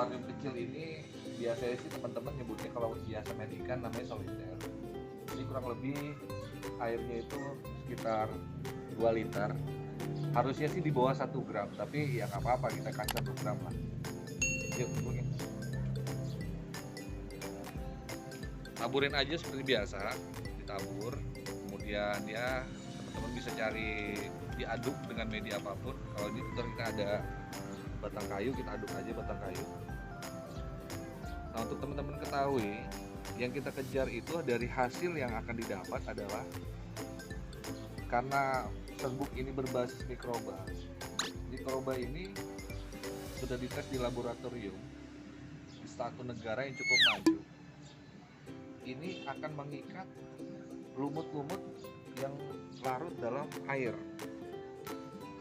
akuarium kecil ini biasanya sih teman-teman nyebutnya kalau biasa main ikan namanya soliter. Jadi kurang lebih airnya itu sekitar 2 liter. Harusnya sih di bawah 1 gram, tapi ya nggak apa-apa, kita kan 1 gram lah. Yuk, mungkin taburin aja seperti biasa, ditabur. Kemudian ya teman-teman bisa cari diaduk dengan media apapun. Kalau ini kita ada batang kayu, kita aduk aja batang kayu. Nah, untuk teman-teman ketahui, yang kita kejar itu dari hasil yang akan didapat adalah karena serbuk ini berbasis mikroba. Mikroba ini sudah dites di laboratorium di satu negara yang cukup maju. Ini akan mengikat lumut-lumut yang larut dalam air.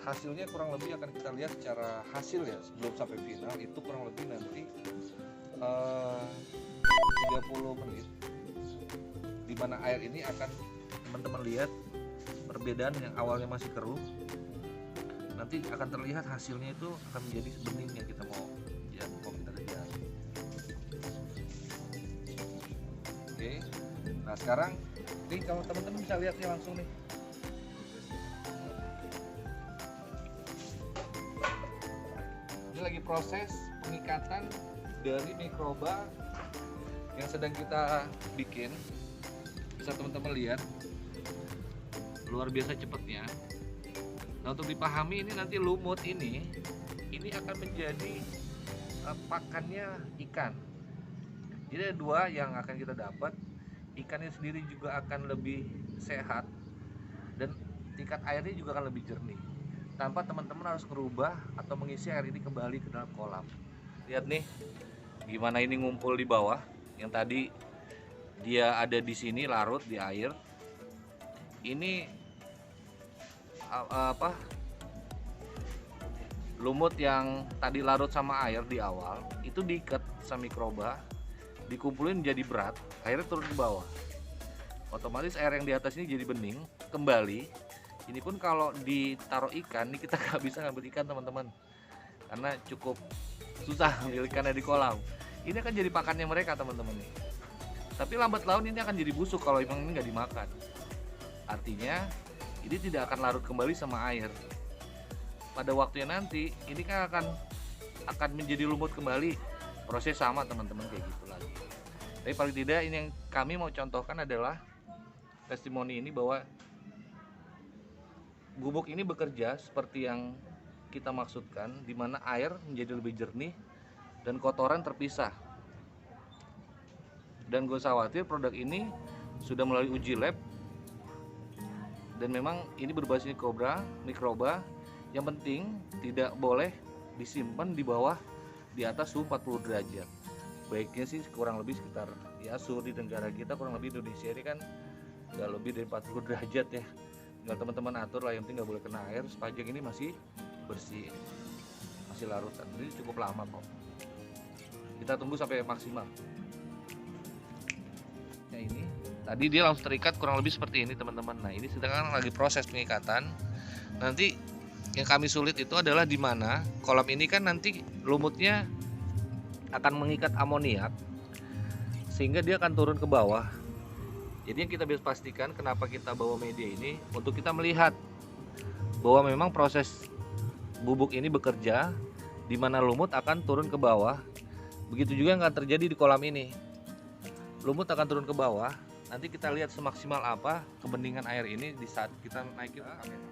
Hasilnya kurang lebih akan kita lihat secara hasil ya, sebelum sampai final itu kurang lebih nanti 30 menit, dimana air ini akan teman-teman lihat perbedaan yang awalnya masih keruh, nanti akan terlihat hasilnya itu akan menjadi bening yang kita mau kita kejar. Oke, nah sekarang nih kalau teman-teman bisa lihat nih langsung nih, ini lagi proses pengikatan dari mikroba yang sedang kita bikin. Bisa teman-teman lihat luar biasa cepatnya. Nah, untuk dipahami ini nanti lumut ini akan menjadi pakannya ikan. Jadi ada dua yang akan kita dapat. Ikannya sendiri juga akan lebih sehat dan tingkat airnya juga akan lebih jernih, tanpa teman-teman harus merubah atau mengisi air ini kembali ke dalam kolam. Lihat nih gimana ini ngumpul di bawah. Yang tadi dia ada di sini larut di air. Ini lumut yang tadi larut sama air di awal itu diikat sama mikroba, dikumpulin jadi berat, airnya turun ke bawah. Otomatis air yang di atas ini jadi bening kembali. Ini pun kalau ditaruh ikan, ini kita nggak bisa ngambil ikan teman-teman, karena cukup susah ngambil ikannya di kolam. Ini akan jadi pakannya mereka teman-teman nih. Tapi lambat laun ini akan jadi busuk kalau memang ini nggak dimakan. Artinya ini tidak akan larut kembali sama air. Pada waktunya nanti ini kan akan menjadi lumut kembali. Proses sama teman-teman kayak gitu lagi. Tapi paling tidak ini yang kami mau contohkan adalah testimoni ini bahwa gubuk ini bekerja seperti yang kita maksudkan, di mana air menjadi lebih jernih dan kotoran terpisah. Dan gue khawatir produk ini sudah melalui uji lab dan memang ini berbasis mikroba. Yang penting tidak boleh disimpan di bawah di atas suhu 40 derajat. Baiknya sih kurang lebih sekitar ya suhu di negara kita kurang lebih Indonesia ini kan nggak lebih dari 40 derajat ya. Tinggal teman-teman atur lah, yang penting nggak boleh kena air sepanjang ini masih bersih, masih larutan. Jadi cukup lama kok. Kita tunggu sampai maksimal. Ya ini tadi dia langsung terikat kurang lebih seperti ini teman-teman. Nah ini sedang lagi proses pengikatan. Nanti yang kami sulit itu adalah di mana kolam ini kan nanti lumutnya akan mengikat amoniak sehingga dia akan turun ke bawah. Jadi yang kita bisa pastikan kenapa kita bawa media ini untuk kita melihat bahwa memang proses bubuk ini bekerja, di mana lumut akan turun ke bawah. Begitu juga yang akan terjadi di kolam ini. Lumut akan turun ke bawah. Nanti kita lihat semaksimal apa kebeningan air ini di saat kita naikin kamera.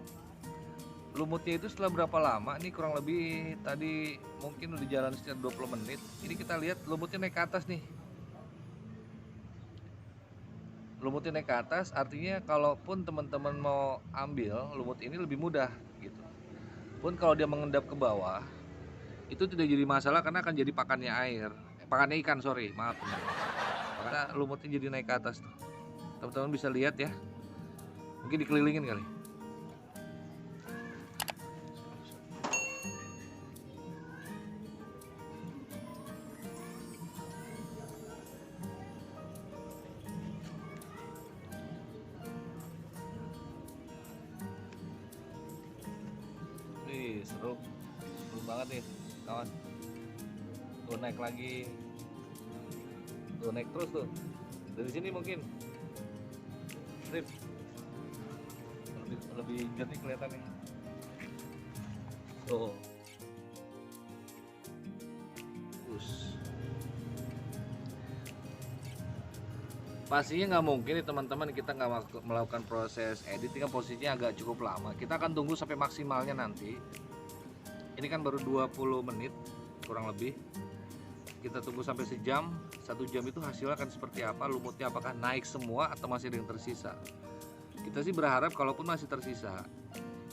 Lumutnya itu setelah berapa lama? Ini kurang lebih tadi mungkin udah jalan sekitar 20 menit. Ini kita lihat lumutnya naik ke atas nih. Lumutnya naik ke atas, artinya kalaupun teman-teman mau ambil lumut ini lebih mudah gitu. Pun kalau dia mengendap ke bawah, itu tidak jadi masalah karena akan jadi pakannya air. Pakannya ikan, sorry, maaf. Karena lumutnya jadi naik ke atas tuh. Teman-teman bisa lihat ya. Mungkin dikelilingin kali. Seru banget nih kawan. Tuh naik lagi. Tuh naik terus tuh. Dari sini mungkin strip lebih jernih kelihatannya. Tuh. Pastinya nggak mungkin nih teman-teman kita nggak melakukan proses editing, kan posisinya agak cukup lama. Kita akan tunggu sampai maksimalnya nanti. Ini kan baru 20 menit kurang lebih. Kita tunggu sampai sejam. 1 jam itu hasilnya akan seperti apa, lumutnya apakah naik semua atau masih ada yang tersisa. Kita sih berharap kalaupun masih tersisa,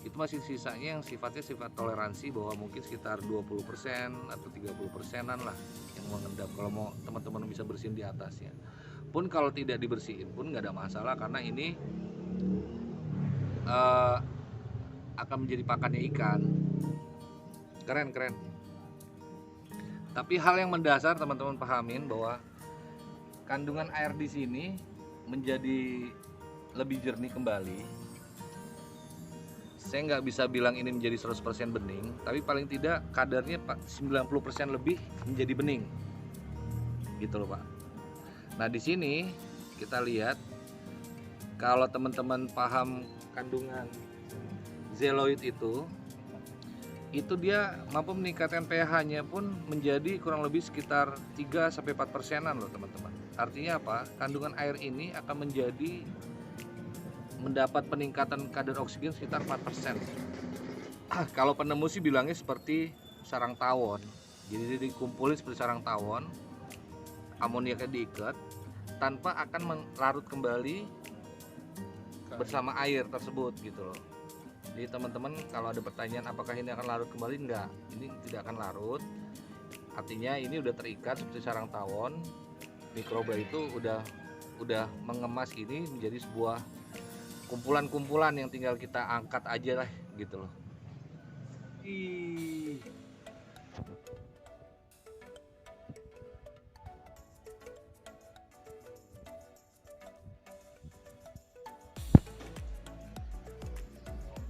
itu masih sisanya yang sifatnya sifat toleransi, bahwa mungkin sekitar 20% atau 30%-an lah yang mengendap, kalau mau teman-teman bisa bersihin di atasnya. Pun kalau tidak dibersihin pun nggak ada masalah, karena ini akan menjadi pakannya ikan. Keren. Tapi hal yang mendasar teman-teman pahamin bahwa kandungan air di sini menjadi lebih jernih kembali. Saya nggak bisa bilang ini menjadi 100% bening, tapi paling tidak kadarnya 90% lebih menjadi bening. Gitu loh Pak. Nah di sini kita lihat, kalau teman-teman paham kandungan zeoloid itu dia mampu meningkatkan pH-nya pun menjadi kurang lebih sekitar 3-4%-an loh teman-teman. Artinya apa? Kandungan air ini akan mendapat peningkatan kadar oksigen sekitar 4%. Kalau penemu sih bilangnya seperti sarang tawon. Jadi dikumpulin seperti sarang tawon, amoniaknya diikat tanpa akan larut kembali bersama air tersebut gitu loh. Jadi teman-teman kalau ada pertanyaan apakah ini akan larut kembali, enggak, ini tidak akan larut. Artinya ini udah terikat seperti sarang tawon. Mikroba itu udah mengemas ini menjadi sebuah kumpulan-kumpulan yang tinggal kita angkat aja lah gitu loh.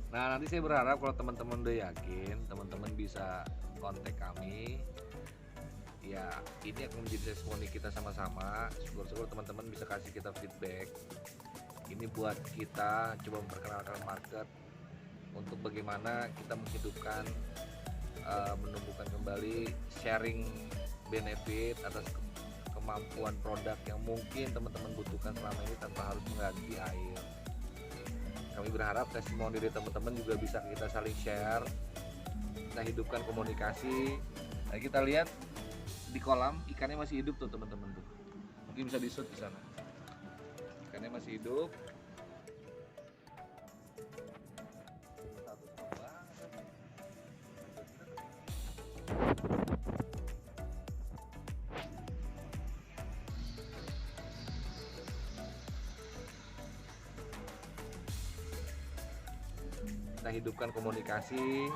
Nah nanti saya berharap kalau teman-teman udah yakin, teman-teman bisa kontak kami. Ya ini akan menjadi testimoni kita sama-sama. Syukur-syukur teman-teman bisa kasih kita feedback. Ini buat kita coba memperkenalkan market untuk bagaimana kita menghidupkan, menumbuhkan kembali, sharing benefit atas kemampuan produk yang mungkin teman-teman butuhkan selama ini tanpa harus mengganti air. Kami berharap testimoni dari teman-teman juga bisa kita saling share, kita hidupkan komunikasi. Nah kita lihat di kolam ikannya masih hidup tuh teman-teman tuh, mungkin bisa di-shoot di sana. Ikannya masih hidup. Kita hidupkan komunikasi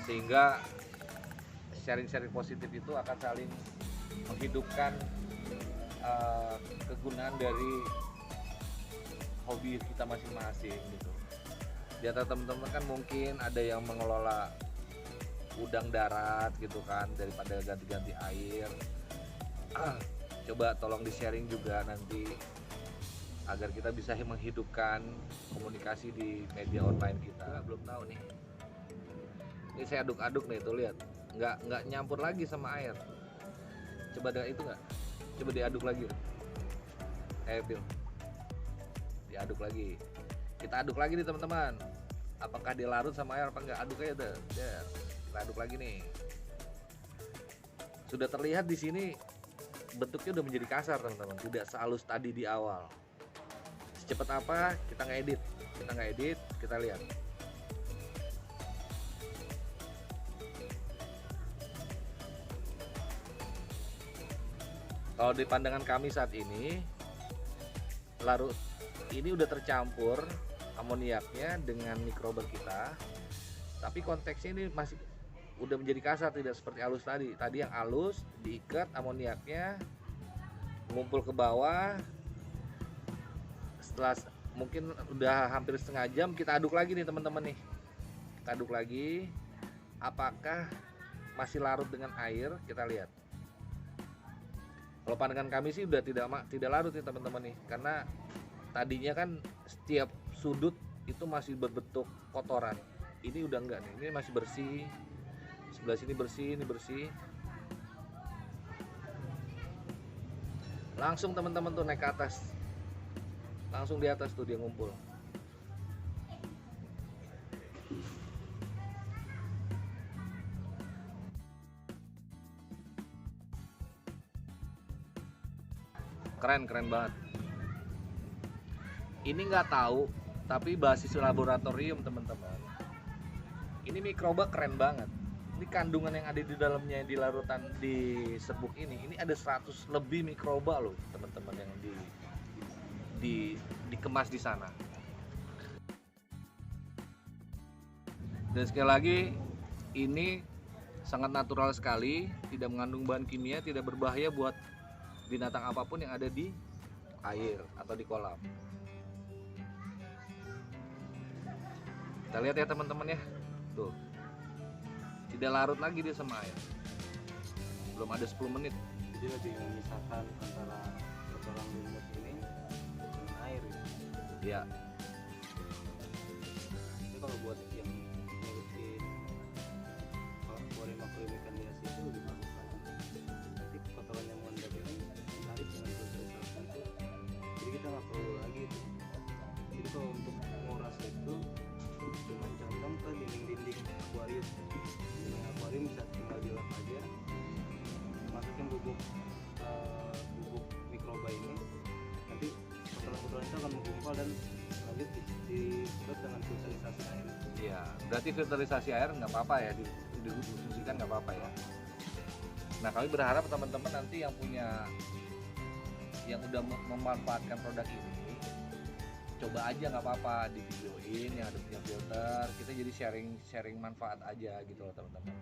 sehingga sharing-sharing positif itu akan saling menghidupkan kegunaan dari hobi kita masing-masing gitu. Di antara teman-teman kan mungkin ada yang mengelola udang darat gitu kan, daripada ganti-ganti air. Coba tolong di-sharing juga nanti agar kita bisa menghidupkan komunikasi di media online kita. Belum tahu nih. Ini saya aduk-aduk nih tuh, lihat. Nggak nyampur lagi sama air. Coba ada itu nggak? Coba diaduk lagi. Bill. Diaduk lagi. Kita aduk lagi nih teman-teman. Apakah dia larut sama air apa enggak? Aduk aja deh. Kita aduk lagi nih. Sudah terlihat di sini bentuknya udah menjadi kasar teman-teman. Tidak sehalus tadi di awal. Secepat apa kita nggak edit, kita lihat. Kalau di pandangan kami saat ini, larut ini udah tercampur amoniaknya dengan mikroba kita, tapi konteksnya ini masih udah menjadi kasar, tidak seperti halus tadi. Tadi yang halus diikat amoniaknya, ngumpul ke bawah. Setelah mungkin udah hampir setengah jam, kita aduk lagi nih teman-teman nih. Kita aduk lagi. Apakah masih larut dengan air, kita lihat. Kalau pandangan kami sih udah tidak larut nih teman-teman nih, karena tadinya kan setiap sudut itu masih berbentuk kotoran. Ini udah enggak nih, ini masih bersih. Sebelah sini bersih, ini bersih. Langsung teman-teman tuh naik ke atas. Langsung di atas tuh dia ngumpul. Keren banget. Ini nggak tahu, tapi basis laboratorium teman-teman. Ini mikroba keren banget. Ini kandungan yang ada di dalamnya di larutan di serbuk ini ada 100 lebih mikroba loh teman-teman yang dikemas di sana. Dan sekali lagi ini sangat natural sekali, tidak mengandung bahan kimia, tidak berbahaya buat binatang apapun yang ada di air atau di kolam. Kita lihat ya teman-teman ya, tuh tidak larut lagi dia sama air, belum ada 10 menit. Jadi lebih memisahkan antara kotoran lumut ini dengan air ya. Jadi kalau buat yang ngurusin aquarium ikan hias itu lebih bagus kan. Nanti kotoran yang mengendap ini ditarik dengan filterisasi itu, jadi kita nggak perlu lagi itu. Jadi kalau untuk menguras itu cuma condong ke dinding-dinding akuarium. Dinding akuarium bisa tinggal dilap aja, masukin bubuk mikroba ini, nanti kotoran-kotoran itu akan menggumpal dan lanjut disedot dengan filterisasi air. Iya, berarti filterisasi air nggak apa-apa ya, difungsikan nggak apa-apa ya. Nah, kami berharap teman-teman nanti yang udah memanfaatkan produk ini, coba aja nggak apa-apa, di videoin yang ada punya filter, kita jadi sharing manfaat aja gitu loh teman-teman.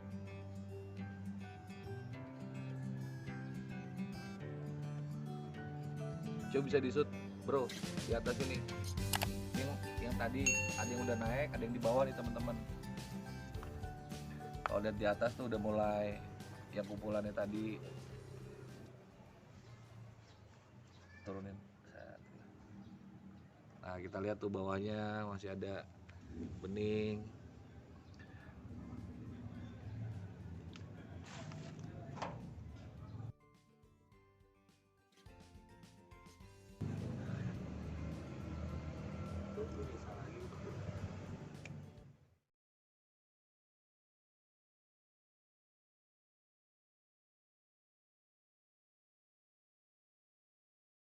Coba bisa disut bro di atas ini. Yang tadi ada yang udah naik, ada yang di bawah nih teman-teman. Kalau lihat di atas tuh udah mulai yang kumpulannya tadi turunin. Nah, kita lihat tuh bawahnya masih ada bening.